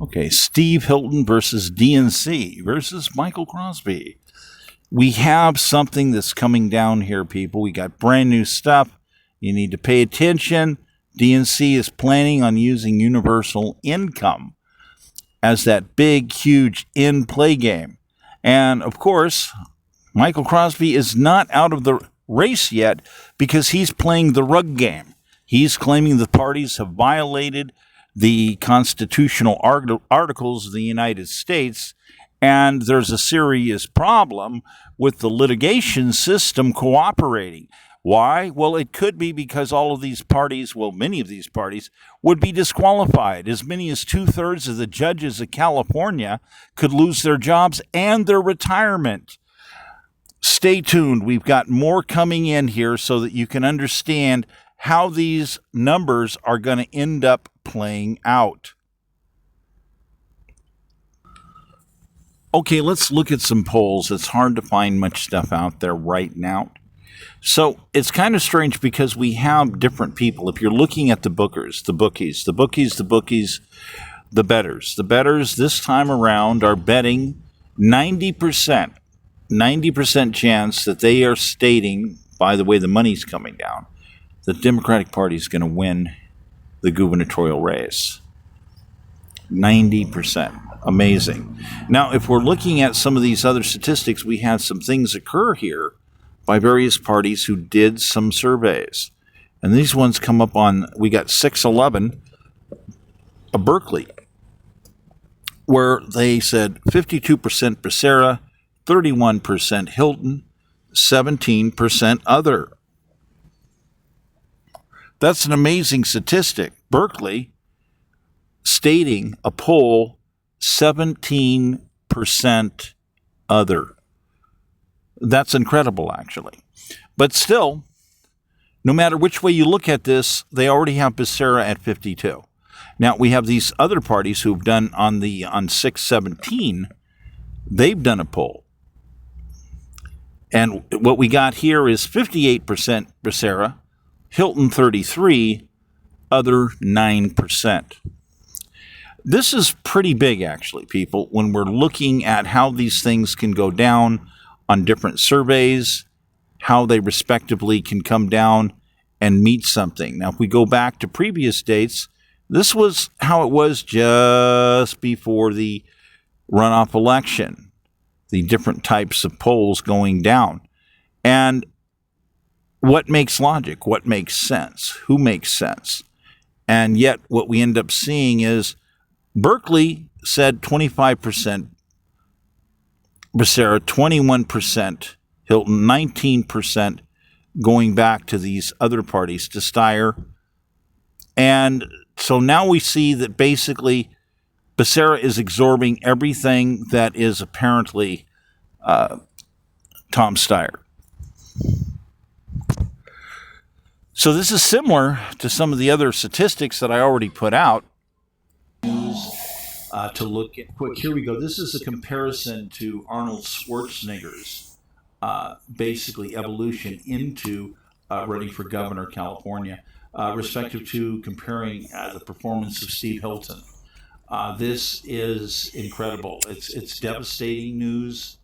Okay, Steve Hilton versus DNC versus Michael Crosby. We have something that's coming down here, people. We got brand new stuff. You need to pay attention. DNC is planning on using universal income as that big, huge in-play game. And, of course, Michael Crosby is not out of the race yet because he's playing the rug game. He's claiming the parties have violated the constitutional articles of the United States, and there's a serious problem with the litigation system cooperating. Why? Well, it could be because all of these parties, many of these parties, would be disqualified. As many as 2/3 of the judges of California could lose their jobs and their retirement. Stay tuned. We've got more coming in here so that you can understand how these numbers are going to end up playing out. Okay, let's look at some polls. It's hard to find much stuff out there right now. So it's kind of strange because we have different people. If you're looking at the bookers, the bookies, the bettors this time around are betting 90% chance that they are stating, by the way the money's coming down, the Democratic Party is going to win the gubernatorial race. 90%. Amazing. Now, if we're looking at some of these other statistics, we had some things occur here by various parties who did some surveys. And these ones come up on, we got 611 of Berkeley, where they said 52% Becerra, 31% Hilton, 17% other. That's an amazing statistic. Berkeley stating a poll 17% other. That's incredible, actually. But still, no matter which way you look at this, they already have Becerra at 52. Now, we have these other parties who've done on 617, they've done a poll. And what we got here is 58% Becerra, Hilton 33, other 9%. This is pretty big, actually, people, when we're looking at how these things can go down on different surveys, how they respectively can come down and meet something. Now, if we go back to previous dates, this was how it was just before the runoff election, the different types of polls going down. And what makes logic? What makes sense? Who makes sense? And yet what we end up seeing is Berkeley said 25% Becerra, 21% Hilton, 19% going back to these other parties, to Steyer. And so now we see that basically Becerra is absorbing everything that is apparently Tom Steyer. So this is similar to some of the other statistics that I already put out. To look at quick, here we go. This is a comparison to Arnold Schwarzenegger's basically evolution into running for governor of California, respective to comparing the performance of Steve Hilton. This is incredible. It's devastating news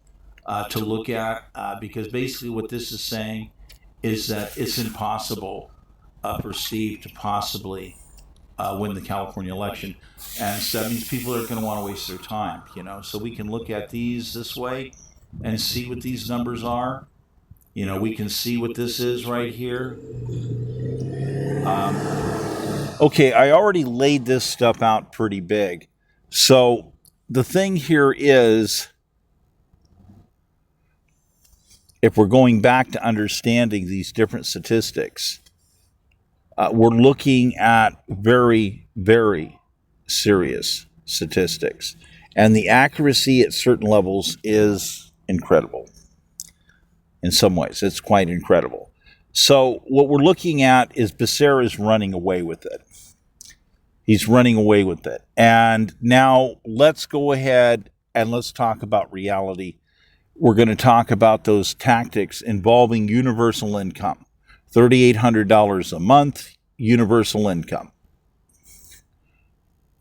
to look at because basically what this is saying is that it's impossible for Steve to possibly win the California election. And so that means people are going to want to waste their time, So we can look at these this way and see what these numbers are. We can see what this is right here. Okay, I already laid this stuff out pretty big. So the thing here is, if we're going back to understanding these different statistics, we're looking at very, very serious statistics. And the accuracy at certain levels is incredible. In some ways, it's quite incredible. So what we're looking at is Becerra is running away with it. He's running away with it. And now let's go ahead and let's talk about reality. We're going to talk about those tactics involving universal income. $3,800 a month, universal income.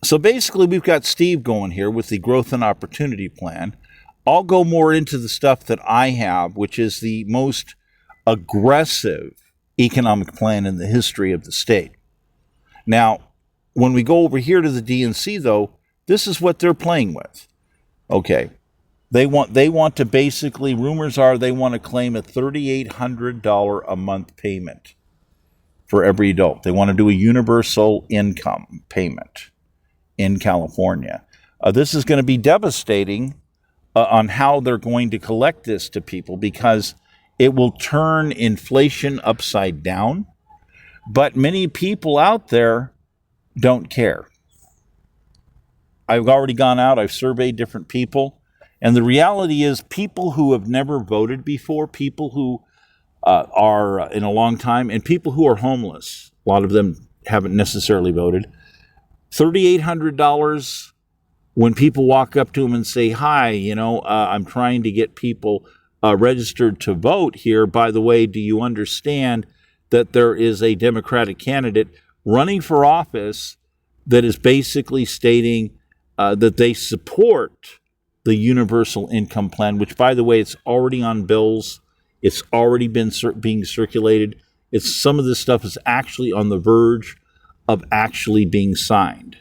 So basically, we've got Steve going here with the Growth and Opportunity Plan. I'll go more into the stuff that I have, which is the most aggressive economic plan in the history of the state. Now, when we go over here to the DNC, though, this is what they're playing with. Okay, they want to basically, rumors are they want to claim a $3,800 a month payment for every adult. They want to do a universal income payment in California. This is going to be devastating on how they're going to collect this to people, because it will turn inflation upside down. But many people out there don't care. I've already gone out, I've surveyed different people, and the reality is people who have never voted before, people who are in a long time, and people who are homeless, a lot of them haven't necessarily voted, $3,800 when people walk up to them and say, hi, I'm trying to get people registered to vote here. By the way, do you understand that there is a Democratic candidate running for office that is basically stating that they support the universal income plan, which, by the way, it's already on bills. It's already been being circulated. Some of this stuff is actually on the verge of actually being signed.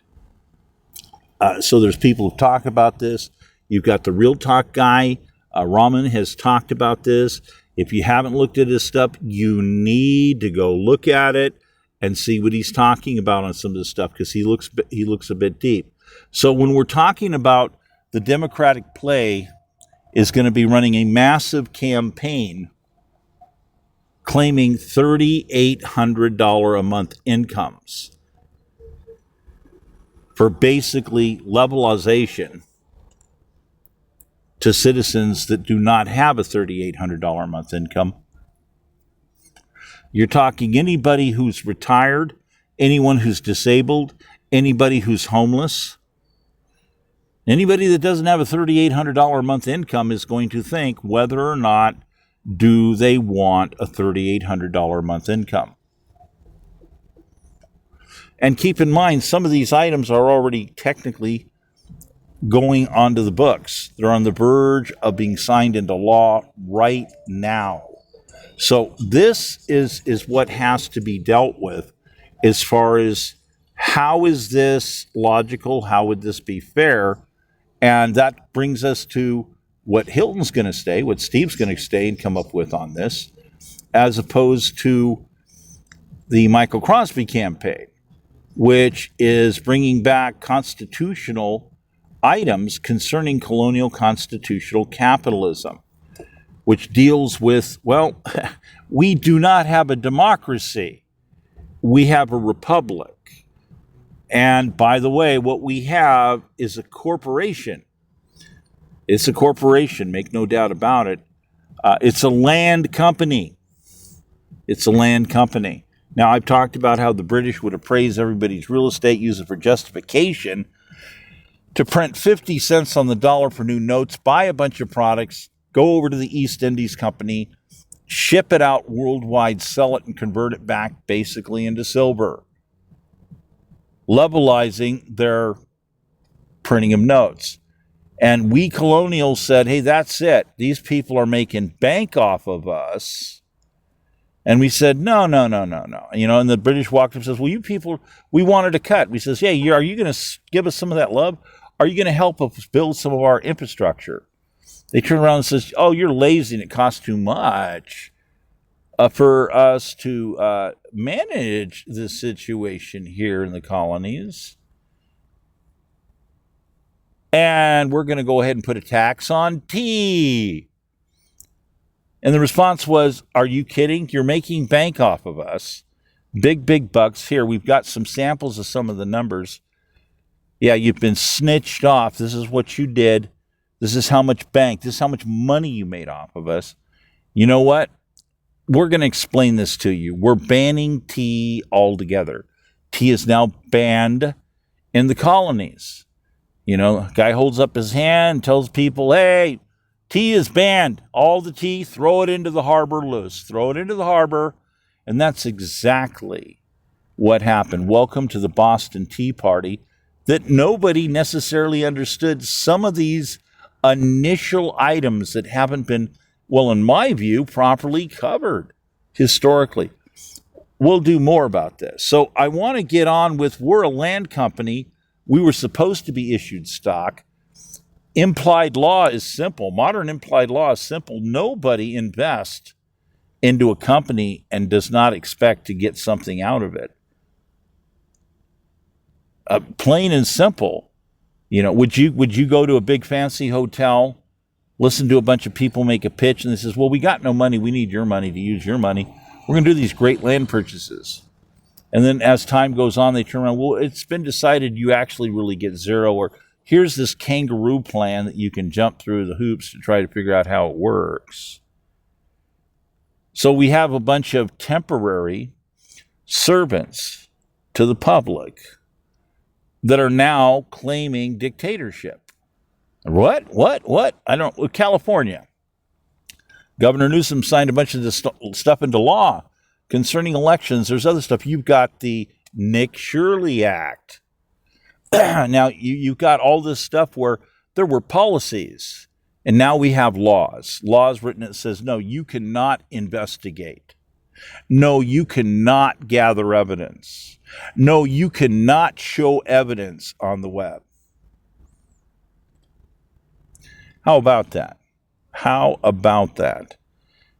So there's people who talk about this. You've got the Real Talk guy. Raman has talked about this. If you haven't looked at his stuff, you need to go look at it and see what he's talking about on some of this stuff, because he looks a bit deep. So when we're talking about the Democratic play is going to be running a massive campaign claiming $3,800 a month incomes for basically levelization to citizens that do not have a $3,800 a month income. You're talking anybody who's retired, anyone who's disabled, anybody who's homeless. Anybody that doesn't have a $3,800 a month income is going to think whether or not do they want a $3,800 a month income. And keep in mind, some of these items are already technically going onto the books. They're on the verge of being signed into law right now. So this is what has to be dealt with as far as how is this logical, how would this be fair? And that brings us to what Hilton's going to say, what Steve's going to say and come up with on this, as opposed to the Michael Crosby campaign, which is bringing back constitutional items concerning colonial constitutional capitalism, which deals with, well, we do not have a democracy. We have a republic. And by the way, what we have is a corporation. It's a corporation, make no doubt about it. It's a land company. It's a land company. Now, I've talked about how the British would appraise everybody's real estate, use it for justification to print 50 cents on the dollar for new notes, buy a bunch of products, go over to the East Indies Company, ship it out worldwide, sell it, and convert it back basically into silver, levelizing their printing of notes. And we colonials said, hey, that's it. These people are making bank off of us. And we said, no. And the British walked up and says, well, you people, we wanted to cut. We says, yeah, are you going to give us some of that love? Are you going to help us build some of our infrastructure? They turn around and says, oh, you're lazy and it costs too much for us to manage the situation here in the colonies. And we're going to go ahead and put a tax on tea. And the response was, are you kidding? You're making bank off of us. Big bucks. Here, we've got some samples of some of the numbers. Yeah, you've been snitched off. This is what you did. This is how much bank. This is how much money you made off of us. You know what? We're going to explain this to you. We're banning tea altogether. Tea is now banned in the colonies. A guy holds up his hand, tells people, hey, tea is banned. All the tea, throw it into the harbor loose. Throw it into the harbor. And that's exactly what happened. Welcome to the Boston Tea Party. that nobody necessarily understood some of these initial items that haven't been, well, in my view, properly covered historically. We'll do more about this. So I want to get on with, we're a land company. We were supposed to be issued stock. Implied law is simple. Modern implied law is simple. Nobody invests into a company and does not expect to get something out of it. Plain and simple. You know, would you go to a big fancy hotel, listen to a bunch of people make a pitch, and they says, well, we got no money. We need your money to use your money. We're going to do these great land purchases. And then as time goes on, they turn around, well, it's been decided you actually really get zero, or here's this kangaroo plan that you can jump through the hoops to try to figure out how it works. So we have a bunch of temporary servants to the public that are now claiming dictatorship. What? I don't, California. Governor Newsom signed a bunch of this stuff into law concerning elections. There's other stuff. You've got the Nick Shirley Act. Now, you've got all this stuff where there were policies, and now we have laws. Laws written that says, no, you cannot investigate. No, you cannot gather evidence. No, you cannot show evidence on the web. How about that? How about that?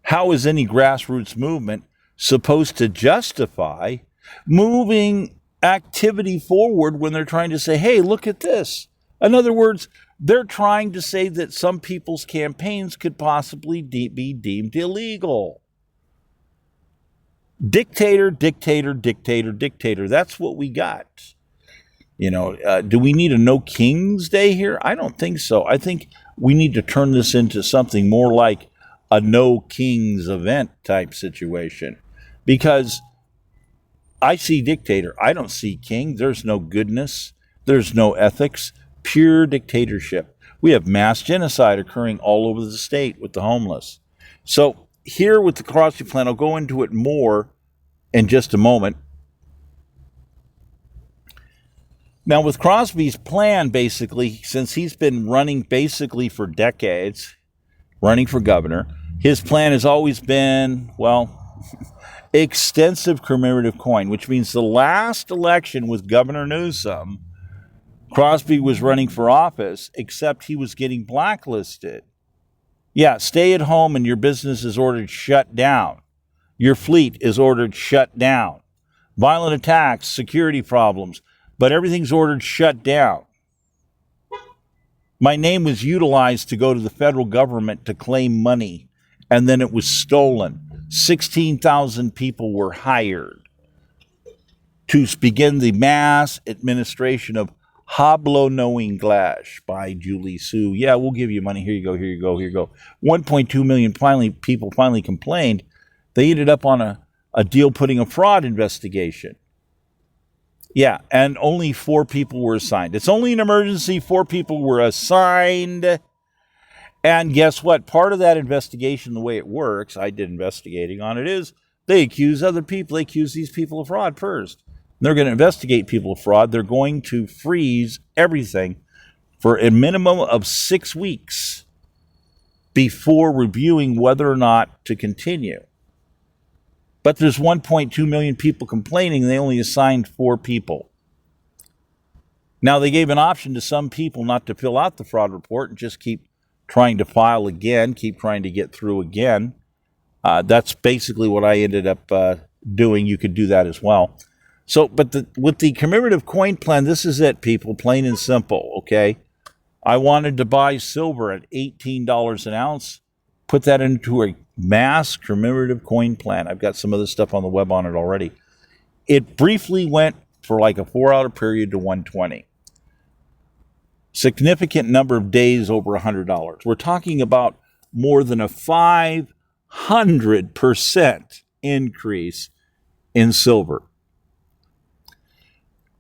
How is any grassroots movement supposed to justify moving activity forward when they're trying to say, hey, look at this? In other words, they're trying to say that some people's campaigns could possibly be deemed illegal. Dictator. That's what we got. You know, do we need a No King's Day here? I don't think so. I think we need to turn this into something more like a No Kings event type situation. Because I see dictator. I don't see king. There's no goodness. There's no ethics. Pure dictatorship. We have mass genocide occurring all over the state with the homeless. So here with the Crosby plan, I'll go into it more in just a moment. Now with Crosby's plan, basically, since he's been running basically for decades, running for governor, his plan has always been, well, extensive commemorative coin, which means the last election with Governor Newsom, Crosby was running for office, except he was getting blacklisted. Yeah, stay at home and your business is ordered shut down. Your fleet is ordered shut down. Violent attacks, security problems, but everything's ordered shut down. My name was utilized to go to the federal government to claim money, and then it was stolen. 16,000 people were hired to begin the mass administration of Hablo no English by Julie Su. Yeah, we'll give you money. Here you go, here you go, here you go. 1.2 million people finally complained. They ended up on a deal putting a fraud investigation. Yeah, and only 4 people were assigned. It's only an emergency. 4 people were assigned. And guess what? Part of that investigation, the way it works, I did investigating on it, is they accuse other people. They accuse these people of fraud first. They're going to investigate people of fraud. They're going to freeze everything for a minimum of 6 weeks before reviewing whether or not to continue. But there's 1.2 million people complaining, and they only assigned 4 people. Now, they gave an option to some people not to fill out the fraud report and just keep trying to file again, keep trying to get through again. That's basically what I ended up doing. You could do that as well. So, but with the commemorative coin plan, this is it, people, plain and simple, okay? I wanted to buy silver at $18 an ounce, put that into a mass commemorative coin plan. I've got some other stuff on the web on it already. It briefly went for like a 4-hour period to $120. Significant number of days over $100. We're talking about more than a 500% increase in silver.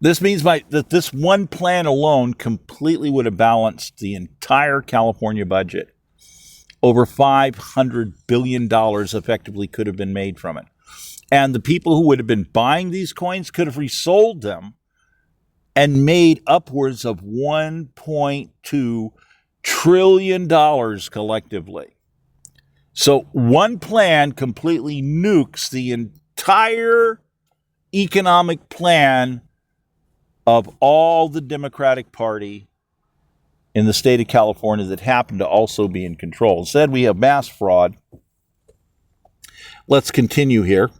This means that this one plan alone completely would have balanced the entire California budget. Over $500 billion effectively could have been made from it. And the people who would have been buying these coins could have resold them and made upwards of $1.2 trillion collectively. So one plan completely nukes the entire economic plan of all the Democratic Party in the state of California that happened to also be in control. Instead, we have mass fraud. Let's continue here.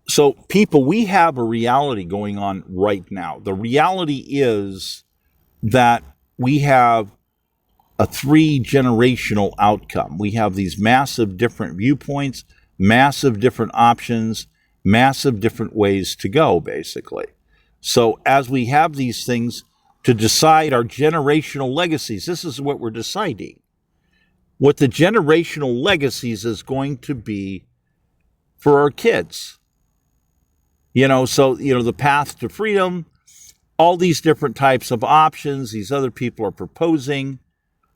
So, people, we have a reality going on right now. The reality is that we have a 3-generational outcome. We have these massive different viewpoints, massive different options, massive different ways to go, basically. So as we have these things to decide our generational legacies, this is what we're deciding. What the generational legacies is going to be for our kids. The path to freedom, all these different types of options these other people are proposing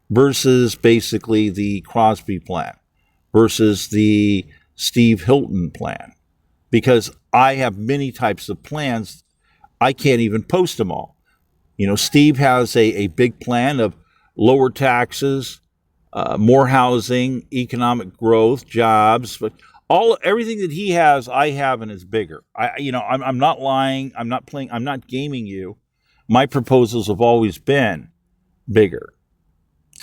versus basically the Crosby plan versus the Steve Hilton plan. Because I have many types of plans, I can't even post them all. Steve has a big plan of lower taxes, more housing, economic growth, jobs, but everything that he has, I have, and is bigger. I'm not lying. I'm not playing. I'm not gaming you. My proposals have always been bigger.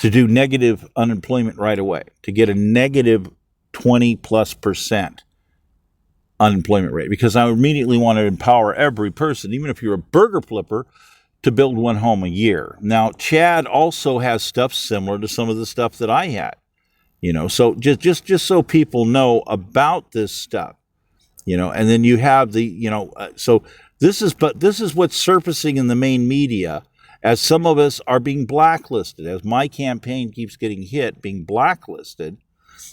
To do negative unemployment right away, to get a negative 20+% unemployment rate, because I immediately want to empower every person, even if you're a burger flipper, to build one home a year. Now, Chad also has stuff similar to some of the stuff that I had. So just so people know about this stuff, and then you have so this is what's surfacing in the main media as some of us are being blacklisted, as my campaign keeps getting hit, being blacklisted,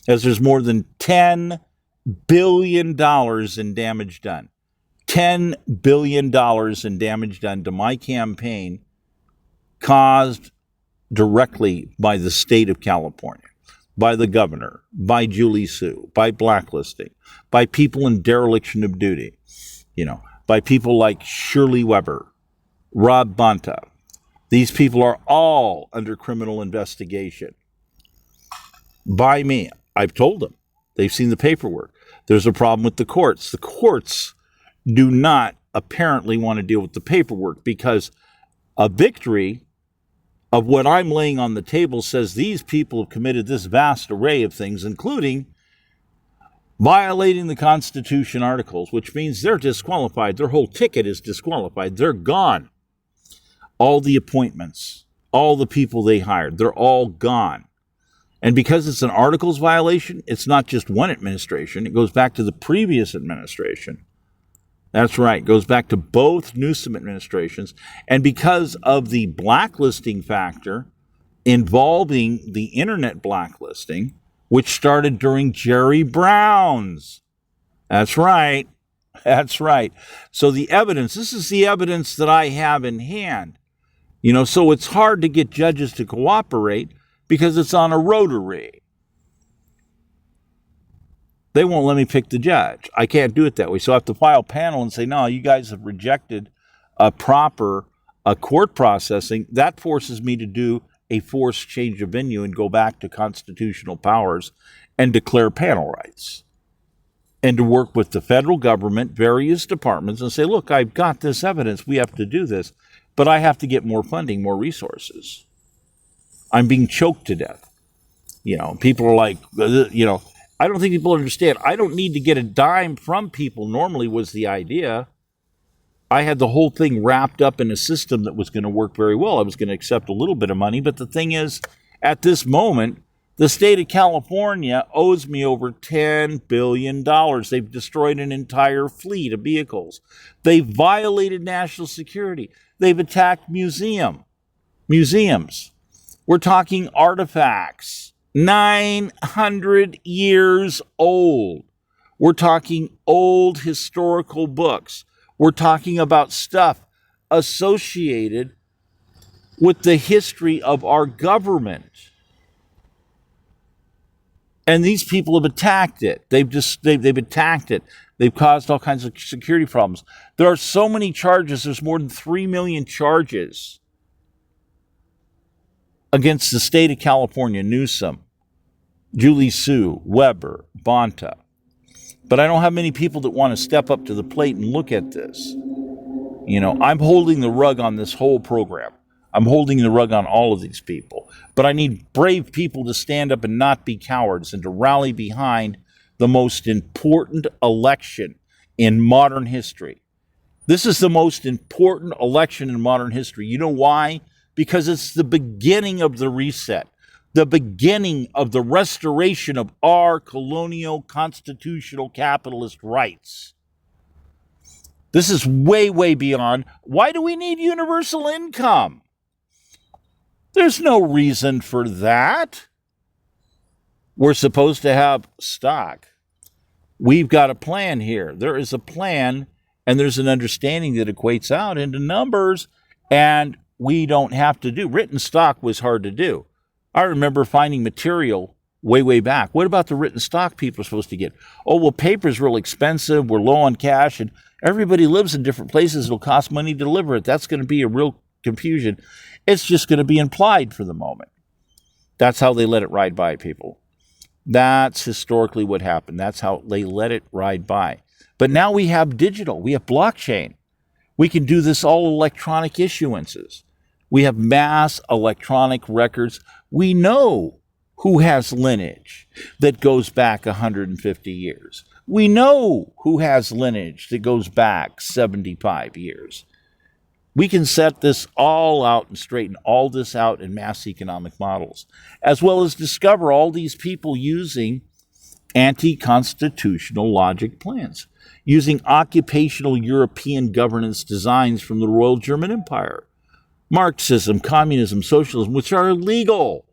as there's more than $10 billion in damage done. $10 billion in damage done to my campaign caused directly by the state of California, by the governor, by Julie Su, by blacklisting, by people in dereliction of duty, by people like Shirley Weber, Rob Bonta. These people are all under criminal investigation by me. I've told them. They've seen the paperwork. There's a problem with the courts. The courts do not apparently want to deal with the paperwork because a victory of what I'm laying on the table says these people have committed this vast array of things, including violating the Constitution articles, which means they're disqualified. Their whole ticket is disqualified. They're gone. All the appointments, all the people they hired, they're all gone. And because it's an articles violation, it's not just one administration. It goes back to the previous administration. That's right. It goes back to both Newsom administrations. And because of the blacklisting factor involving the internet blacklisting, which started during Jerry Brown's. That's right. That's right. So the evidence, this is the evidence that I have in hand. So it's hard to get judges to cooperate because it's on a rotary. They won't let me pick the judge. I can't do it that way. So I have to file a panel and say, no, you guys have rejected a proper court processing. That forces me to do a forced change of venue and go back to constitutional powers and declare panel rights. And to work with the federal government, various departments, and say, look, I've got this evidence. We have to do this. But I have to get more funding, more resources. I'm being choked to death. People are like, I don't think people understand. I don't need to get a dime from people, normally was the idea. I had the whole thing wrapped up in a system that was going to work very well. I was going to accept a little bit of money. But the thing is, at this moment, the state of California owes me over $10 billion. They've destroyed an entire fleet of vehicles. They've violated national security. They've attacked museums. We're talking artifacts, 900 years old. We're talking old historical books. We're talking about stuff associated with the history of our government. And these people have attacked it. They've attacked it. They've caused all kinds of security problems. There are so many charges. There's more than 3 million charges against the state of California, Newsom, Julie Su, Weber, Bonta. But I don't have many people that want to step up to the plate and look at this. I'm holding the rug on this whole program. I'm holding the rug on all of these people. But I need brave people to stand up and not be cowards and to rally behind the most important election in modern history. This is the most important election in modern history. You know why? Because it's the beginning of the reset, the beginning of the restoration of our colonial constitutional capitalist rights. This is way, way beyond. Why do we need universal income? There's no reason for that. We're supposed to have stock. We've got a plan here. There is a plan, and there's an understanding that equates out into numbers, and we don't have to do. Written stock was hard to do. I remember finding material way, way back. What about the written stock people are supposed to get? Oh, well, paper's real expensive. We're low on cash, and everybody lives in different places. It'll cost money to deliver it. That's going to be a real confusion. It's just going to be implied for the moment. That's how they let it ride by, people. That's historically what happened. That's how they let it ride by. But now we have digital. We have blockchain. We can do this all electronic issuances. We have mass electronic records. We know who has lineage that goes back 150 years. We know who has lineage that goes back 75 years. We can set this all out and straighten all this out in mass economic models, as well as discover all these people using anti-constitutional logic plans, using occupational European governance designs from the Royal German Empire, Marxism, communism, socialism, which are illegal.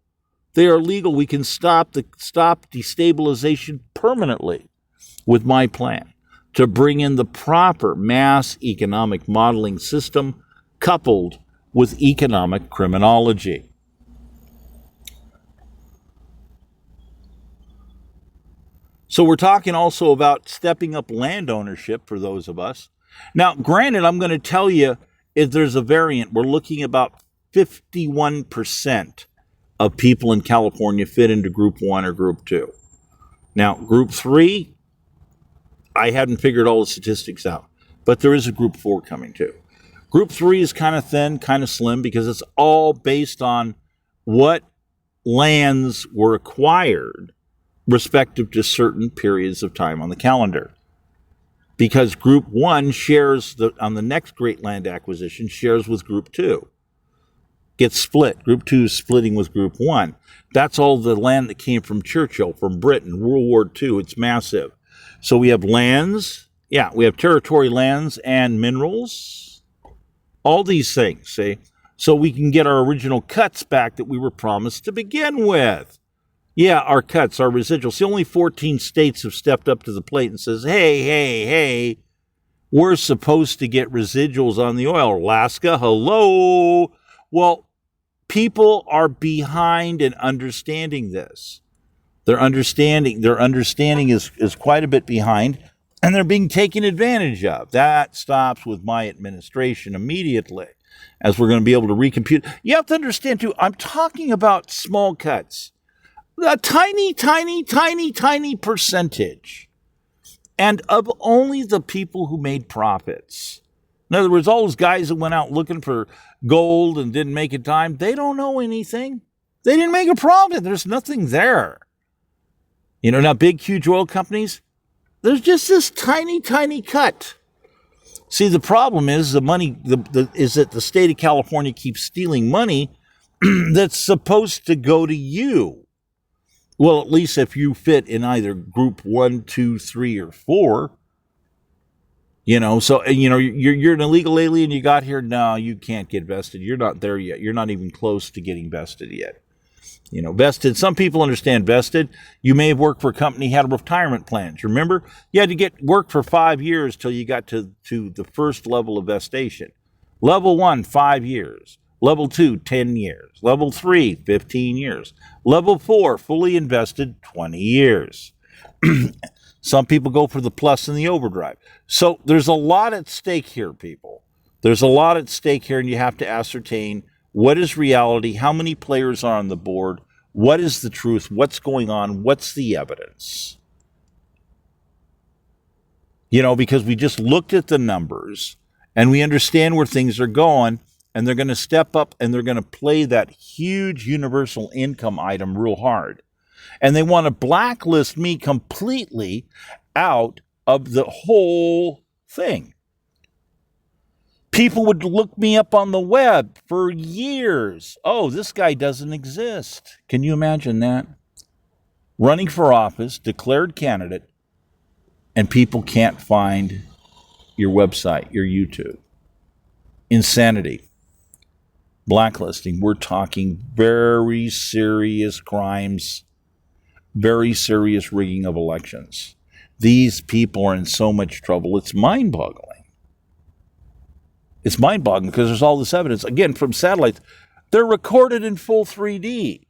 They are legal. We can stop destabilization permanently with my plan to bring in the proper mass economic modeling system coupled with economic criminology. So we're talking also about stepping up land ownership for those of us. Now, granted, I'm going to tell you, if there's a variant, we're looking about 51% of people in California fit into Group 1 or Group 2. Now, Group 3, I hadn't figured all the statistics out, but there is a Group 4 coming too. Group 3 is kind of thin, kind of slim, because it's all based on what lands were acquired respective to certain periods of time on the calendar. Because Group 1 shares, on the next great land acquisition, shares with Group 2. Gets split. Group 2 is splitting with Group 1. That's all the land that came from Churchill, from Britain, World War II. It's massive. So we have lands, we have territory lands and minerals, all these things, see? So we can get our original cuts back that we were promised to begin with. Yeah, our cuts, our residuals. See, only 14 states have stepped up to the plate and says, hey, we're supposed to get residuals on the oil. Alaska, hello? Well, people are behind in understanding this. Their understanding is quite a bit behind, and they're being taken advantage of. That stops with my administration immediately, as we're going to be able to recompute. You have to understand, too, I'm talking about small cuts. A tiny, tiny, tiny, tiny percentage. And of only the people who made profits. In other words, all those guys that went out looking for gold and didn't make it time, they don't know anything. They didn't make a profit. There's nothing there. Now big, huge oil companies, there's just this tiny, tiny cut. See, the problem is the money is that the state of California keeps stealing money that's supposed to go to you. Well, at least if you fit in either Group 1, 2, 3, or 4. So you're an illegal alien. You got here. No, you can't get vested. You're not there yet. You're not even close to getting vested yet. Vested. Some people understand vested. You may have worked for a company, had retirement plans. Remember, you had to get work for 5 years till you got to the first level of vestation. Level 1, 5 years. Level 2, 10 years. Level 3, 15 years. Level 4, fully invested, 20 years. Some people go for the plus and the overdrive. So there's a lot at stake here, people. There's a lot at stake here, and you have to ascertain what is reality, how many players are on the board, what is the truth, what's going on, what's the evidence. Because we just looked at the numbers, and we understand where things are going, and they're going to step up, and they're going to play that huge universal income item real hard. And they want to blacklist me completely out of the whole thing. People would look me up on the web for years. Oh, this guy doesn't exist. Can you imagine that? Running for office, declared candidate, and people can't find your website, your YouTube. Insanity. Blacklisting. We're talking very serious crimes. Very serious rigging of elections. These people are in so much trouble. It's mind-boggling. It's mind-boggling because there's all this evidence, again, from satellites. They're recorded in full 3D.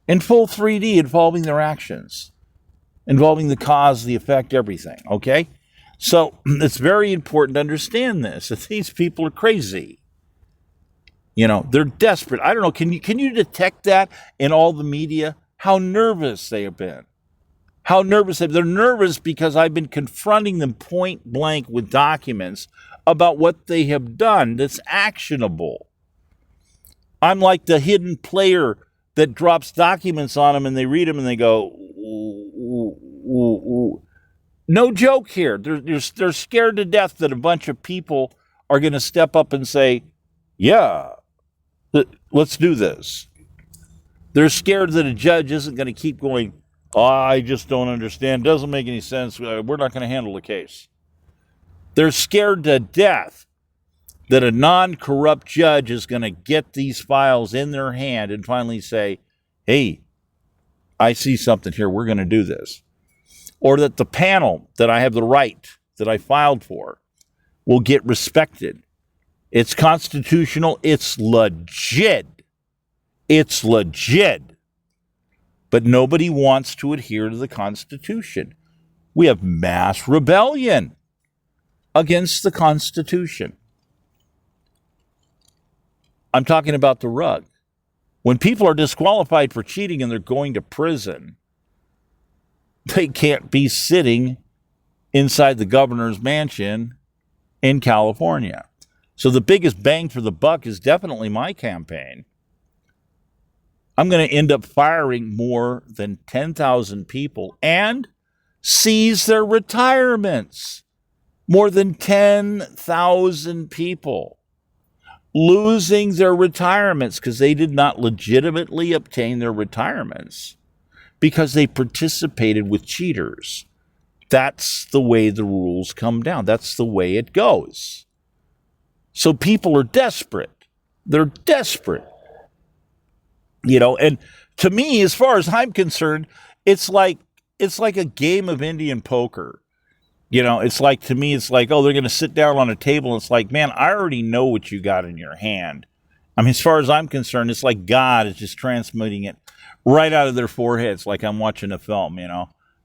In full 3D, involving their actions. Involving the cause, the effect, everything. Okay? So it's very important to understand this. That these people are crazy. They're desperate. I don't know. Can you detect that in all the media? How nervous they have been. How nervous they're nervous because I've been confronting them point blank with documents about what they have done that's actionable. I'm like the hidden player that drops documents on them and they read them and they go, ooh, ooh, ooh. No joke here. They're scared to death that a bunch of people are going to step up and say, yeah, let's do this. They're scared that a judge isn't going to keep going, I just don't understand. Doesn't make any sense. We're not going to handle the case. They're scared to death that a non-corrupt judge is going to get these files in their hand and finally say, hey, I see something here. We're going to do this. Or that the panel that I have the right, that I filed for, will get respected. It's constitutional. It's legit. It's legit. But nobody wants to adhere to the Constitution. We have mass rebellion against the Constitution. I'm talking about the rug. When people are disqualified for cheating and they're going to prison, they can't be sitting inside the governor's mansion in California. So the biggest bang for the buck is definitely my campaign. I'm going to end up firing more than 10,000 people and seize their retirements. More than 10,000 people losing their retirements because they did not legitimately obtain their retirements because they participated with cheaters. That's the way the rules come down. That's the way it goes. So people are desperate. They're desperate. And to me, as far as I'm concerned, it's like a game of Indian poker. It's like, to me, it's like, oh, they're going to sit down on a table. And it's like, man, I already know what you got in your hand. I mean, as far as I'm concerned, it's like God is just transmitting it right out of their foreheads, like I'm watching a film,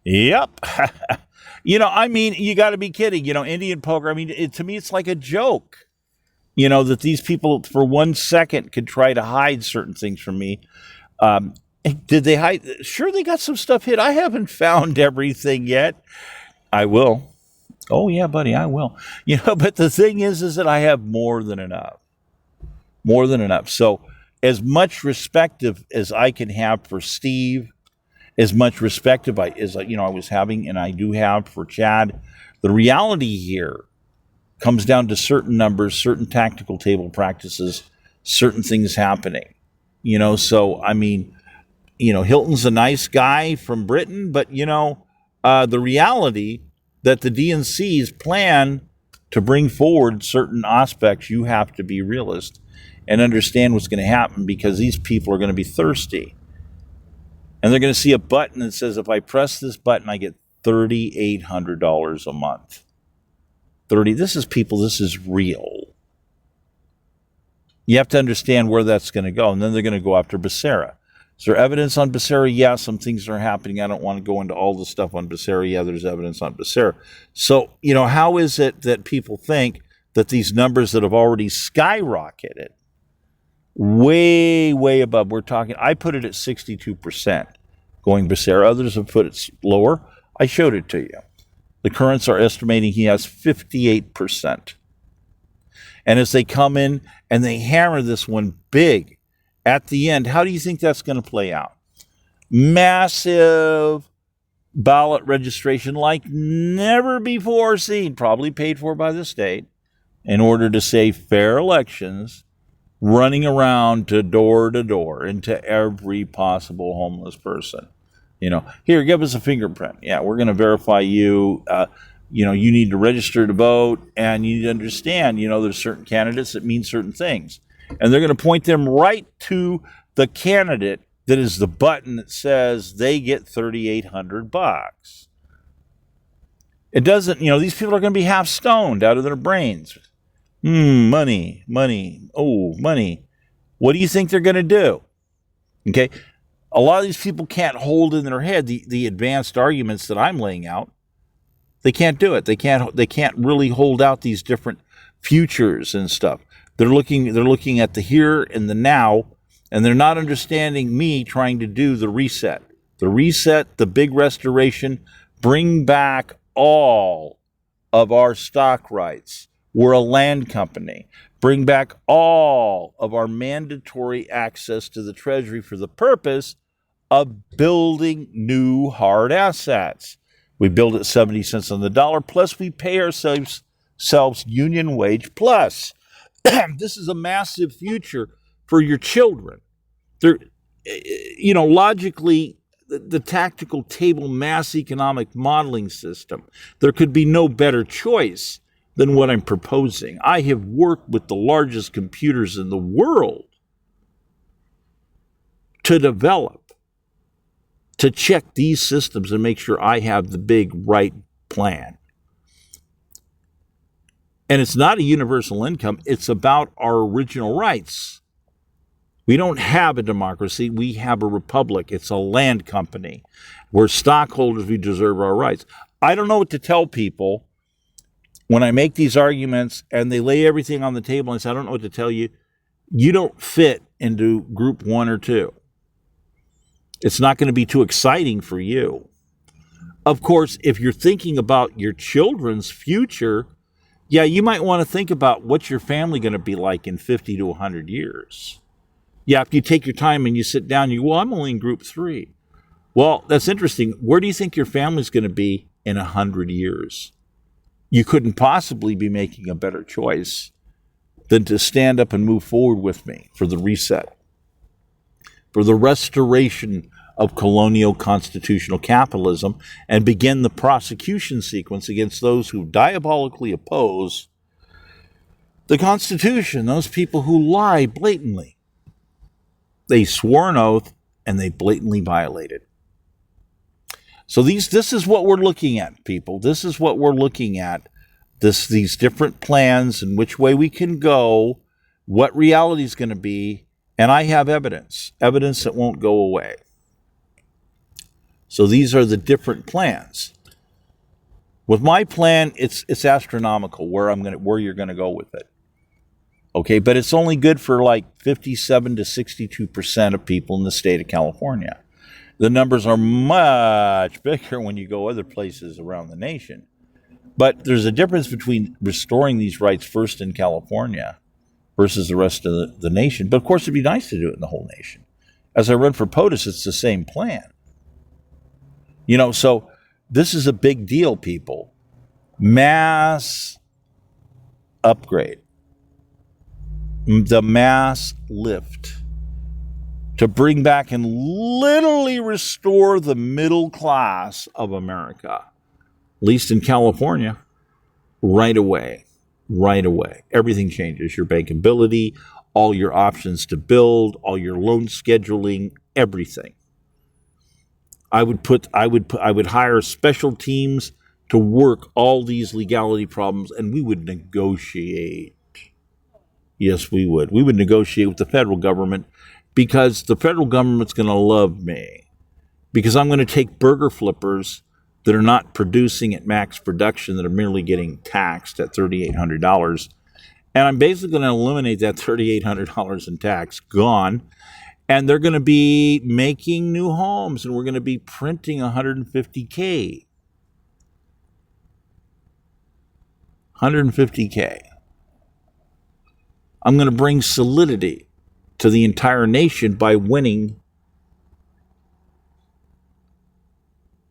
Yep. I mean, you got to be kidding. Indian poker, I mean, to me, it's like a joke. That these people for 1 second could try to hide certain things from me. Did they hide? Sure, they got some stuff hid. I haven't found everything yet. I will. Oh, yeah, buddy, I will. But the thing is that I have more than enough. More than enough. So as much respect as I can have for Steve, as much respect as I was having and I do have for Chad, the reality here comes down to certain numbers, certain tactical table practices, certain things happening. So, I mean, Hilton's a nice guy from Britain, but, the reality that the DNC's plan to bring forward certain aspects, you have to be realist and understand what's going to happen because these people are going to be thirsty. And they're going to see a button that says, if I press this button, I get $3,800 a month. This is real. You have to understand where that's going to go. And then they're going to go after Becerra. Is there evidence on Becerra? Yeah, some things are happening. I don't want to go into all the stuff on Becerra. Yeah, there's evidence on Becerra. So, how is it that people think that these numbers that have already skyrocketed way, way above, I put it at 62% going Becerra. Others have put it lower. I showed it to you. The currents are estimating he has 58%. And as they come in and they hammer this one big at the end, how do you think that's going to play out? Massive ballot registration like never before seen, probably paid for by the state, in order to say fair elections, running around to door into every possible homeless person. Here, give us a fingerprint. Yeah, we're going to verify you. You need to register to vote, and you need to understand, there's certain candidates that mean certain things. And they're going to point them right to the candidate that is the button that says they get $3,800. It doesn't, these people are going to be half stoned out of their brains. Money. Oh, money. What do you think they're going to do? Okay. A lot of these people can't hold in their head the advanced arguments that I'm laying out. They can't do it. They can't really hold out these different futures and stuff. They're looking at the here and the now, and they're not understanding me trying to do the reset. The reset, the big restoration, bring back all of our stock rights. We're a land company. Bring back all of our mandatory access to the Treasury for the purpose of building new hard assets. We build at 70 cents on the dollar, plus we pay ourselves union wage plus. This is a massive future for your children. Logically, the tactical table mass economic modeling system, there could be no better choice than what I'm proposing. I have worked with the largest computers in the world to check these systems and make sure I have the big right plan. And it's not a universal income. It's about our original rights. We don't have a democracy. We have a republic. It's a land company. We're stockholders. We deserve our rights. I don't know what to tell people when I make these arguments and they lay everything on the table and say, I don't know what to tell you. You don't fit into group 1 or 2. It's not going to be too exciting for you. Of course, if you're thinking about your children's future, yeah, you might want to think about what's your family going to be like in 50 to 100 years. Yeah, if you take your time and you sit down, I'm only in group 3. Well, that's interesting. Where do you think your family's going to be in 100 years? You couldn't possibly be making a better choice than to stand up and move forward with me for the reset, for the restoration of colonial constitutional capitalism, and begin the prosecution sequence against those who diabolically oppose the Constitution, those people who lie blatantly. They swore an oath and they blatantly violated. So this is what we're looking at, people. This is what we're looking at. These different plans and which way we can go, what reality is going to be, and I have evidence that won't go away. So these are the different plans. With my plan, it's astronomical where you're going to go with it. Okay, but it's only good for like 57 to 62% of people in the state of California. The numbers are much bigger when you go other places around the nation. But there's a difference between restoring these rights first in California versus the rest of the nation. But of course, it'd be nice to do it in the whole nation. As I run for POTUS, it's the same plan. So this is a big deal, people. Mass upgrade. The mass lift. To bring back and literally restore the middle class of America. At least in California, right away. Everything changes. Your bankability, all your options to build, all your loan scheduling, everything. I would hire special teams to work all these legality problems, and we would negotiate. Yes, we would. We would negotiate with the federal government because the federal government's going to love me because I'm going to take burger flippers that are not producing at max production, that are merely getting taxed at $3,800. And I'm basically going to eliminate that $3,800 in tax, gone. And they're going to be making new homes, and we're going to be printing 150K. 150K. I'm going to bring solidity to the entire nation by winning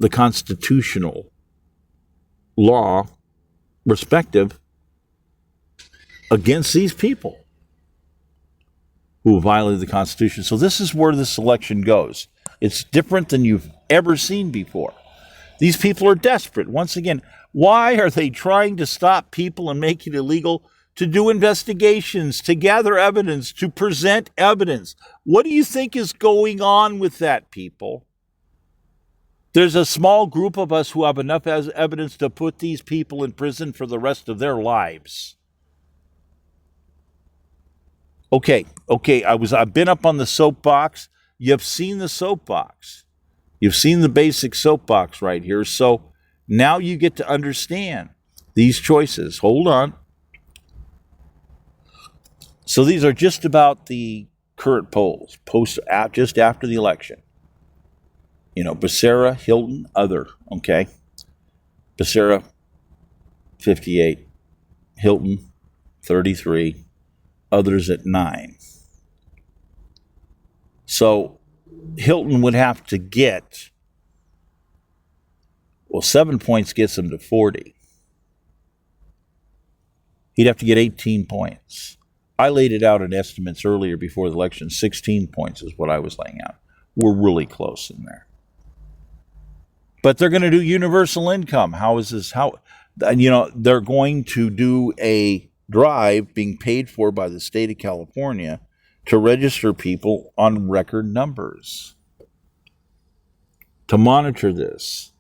the constitutional law respective against these people who violated the Constitution. So this is where this election goes. It's different than you've ever seen before. These people are desperate. Once again, why are they trying to stop people and make it illegal to do investigations, to gather evidence, to present evidence? What do you think is going on with that, people? There's a small group of us who have enough evidence to put these people in prison for the rest of their lives. Okay, I've been up on the soapbox. You've seen the soapbox. You've seen the basic soapbox right here. So now you get to understand these choices. Hold on. So these are just about the current polls, just after the election. You know, Becerra, Hilton, other, okay? Becerra, 58. Hilton, 33. Others at 9. So Hilton would have to get, 7 points gets him to 40. He'd have to get 18 points. I laid it out in estimates earlier before the election. 16 points is what I was laying out. We're really close in there. But they're going to do universal income. How is this? They're going to do a drive being paid for by the state of California to register people on record numbers, to monitor this.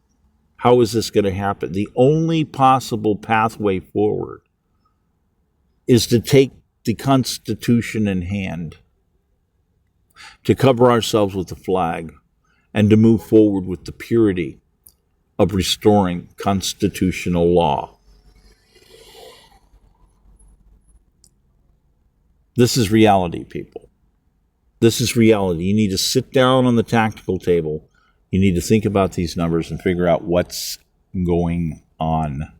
How is this going to happen? The only possible pathway forward is to take the Constitution in hand, to cover ourselves with the flag, and to move forward with the purity of restoring constitutional law. This is reality, people. This is reality. You need to sit down on the tactical table. You need to think about these numbers and figure out what's going on.